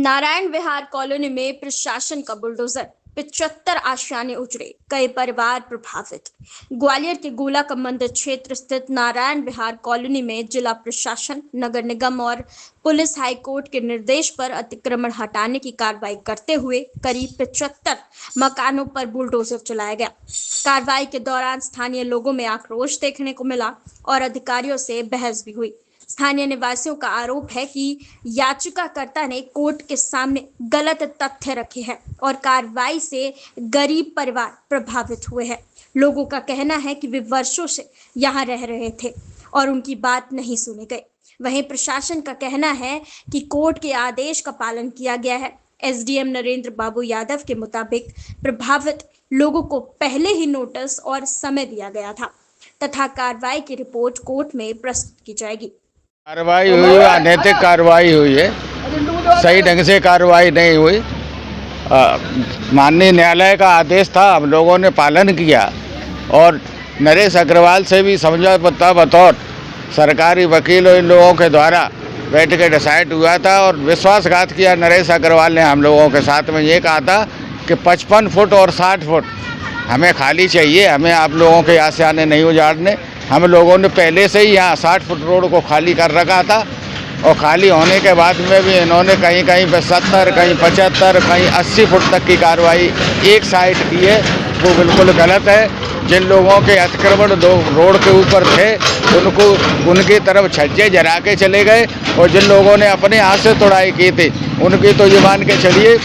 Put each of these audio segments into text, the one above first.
नारायण विहार colony में प्रशासन का बुलडोजर, 75 आशियाने उजड़े, कई परिवार प्रभावित। ग्वालियर के गोला का मंदिर क्षेत्र स्थित नारायण विहार कॉलोनी में जिला प्रशासन, नगर निगम और पुलिस हाईकोर्ट के निर्देश पर अतिक्रमण हटाने की कार्रवाई करते हुए करीब 75 मकानों पर बुलडोजर चलाया गया। कार्रवाई के दौरान स्थानीय लोगों में आक्रोश देखने को मिला और अधिकारियों से बहस भी हुई। स्थानीय निवासियों का आरोप है कि याचिकाकर्ता ने कोर्ट के सामने गलत तथ्य रखे हैं और कार्रवाई से गरीब परिवार प्रभावित हुए हैं। लोगों का कहना है कि वे वर्षों से यहां रह रहे थे और उनकी बात नहीं सुनी गई। वहीं प्रशासन का कहना है कि कोर्ट के आदेश का पालन किया गया है। एसडीएम नरेंद्र बाबू यादव के मुताबिक प्रभावित लोगों को पहले ही नोटिस और समय दिया गया था तथा कार्रवाई की रिपोर्ट कोर्ट में प्रस्तुत की जाएगी। कार्रवाई हुई, अनैतिक कार्रवाई हुई है, सही ढंग से कार्रवाई नहीं हुई। माननीय न्यायालय का आदेश था, हम लोगों ने पालन किया और नरेश अग्रवाल से भी समझौता बतौर सरकारी वकील और इन लोगों के द्वारा बैठ के डिसाइड हुआ था और विश्वासघात किया। नरेश अग्रवाल ने हम लोगों के साथ में ये कहा था कि 55 फुट और 60 फुट हमें खाली चाहिए, हमें आप लोगों के आशियाने नहीं उजाड़ने। हम लोगों ने पहले से ही यहाँ 60 फुट रोड को खाली कर रखा था और खाली होने के बाद में भी इन्होंने कहीं कहीं पे 70, कहीं 75, कहीं 80 फुट तक की कार्रवाई एक साइड की है, वो बिल्कुल गलत है। जिन लोगों के अतिक्रमण रोड के ऊपर थे उनको उनकी तरफ छज्जे जरा के चले गए और जिन लोगों ने अपने हाथ से तोड़ाई की थी उनकी तो ये मान के चलिए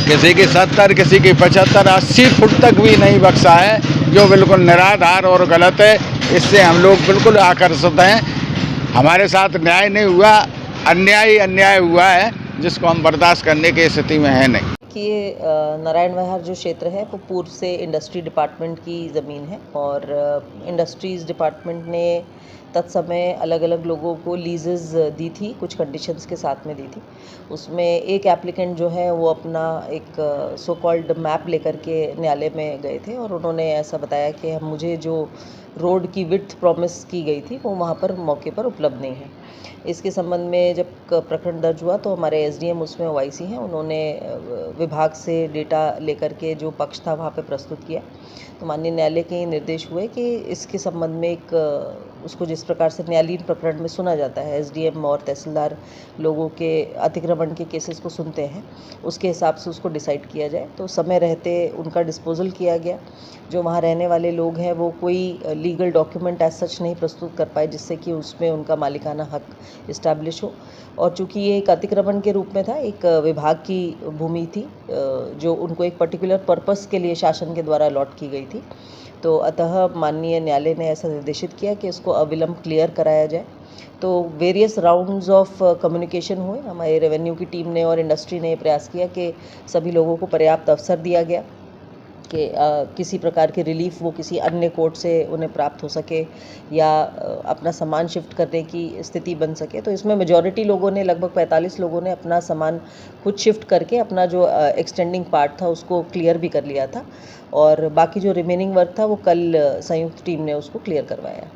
किसी की 70, किसी की 75, 80 फुट तक भी नहीं बख्शा है, जो बिल्कुल निराधार और गलत है। इससे हम लोग बिल्कुल आकर्षित हैं। हमारे साथ न्याय नहीं हुआ, अन्याय हुआ है, जिसको हम बर्दाश्त करने की स्थिति में है नहीं। कि नारायण विहार जो क्षेत्र है वो पूर्व से इंडस्ट्री डिपार्टमेंट की ज़मीन है और इंडस्ट्रीज़ डिपार्टमेंट ने तत्समय अलग अलग लोगों को लीजेस दी थी, कुछ कंडीशंस के साथ में दी थी। उसमें एक एप्लीकेंट जो है वो अपना एक सो कॉल्ड मैप लेकर के न्यायालय में गए थे और उन्होंने ऐसा बताया कि मुझे जो रोड की विड्थ प्रॉमिस की गई थी वो वहाँ पर मौके पर उपलब्ध नहीं है। इसके संबंध में जब प्रकरण दर्ज हुआ तो हमारे एसडीएम उसमें ओवाईसी हैं, उन्होंने विभाग से डेटा लेकर के जो पक्ष था वहाँ पे प्रस्तुत किया। तो माननीय न्यायालय के निर्देश हुए कि इसके संबंध में एक उसको जिस प्रकार से न्यायालयीन प्रकरण में सुना जाता है, एसडीएम और तहसीलदार लोगों के अतिक्रमण के केसेस को सुनते हैं, उसके हिसाब से उसको डिसाइड किया जाए। तो समय रहते उनका डिस्पोजल किया गया। जो वहाँ रहने वाले लोग हैं वो कोई लीगल डॉक्यूमेंट एज सच नहीं प्रस्तुत कर पाए जिससे कि उसमें उनका मालिकाना हक इस्टेब्लिश हो। और चूँकि ये एक अतिक्रमण के रूप में था, एक विभाग की भूमि थी जो उनको एक पर्टिकुलर पर्पस के लिए शासन के द्वारा अलॉट की गई थी, तो अतः माननीय न्यायालय ने ऐसा निर्देशित किया कि इसको अविलंब क्लियर कराया जाए। तो वेरियस राउंड्स ऑफ कम्युनिकेशन हुए। हमारे रेवेन्यू की टीम ने और इंडस्ट्री ने प्रयास किया कि सभी लोगों को पर्याप्त अवसर दिया गया कि किसी प्रकार की रिलीफ वो किसी अन्य कोर्ट से उन्हें प्राप्त हो सके या अपना सामान शिफ्ट करने की स्थिति बन सके। तो इसमें मेजॉरिटी लोगों ने, लगभग 45 लोगों ने अपना सामान खुद शिफ्ट करके अपना जो एक्सटेंडिंग पार्ट था उसको क्लियर भी कर लिया था और बाकी जो रिमेनिंग वर्क था वो कल संयुक्त टीम ने उसको क्लियर करवाया।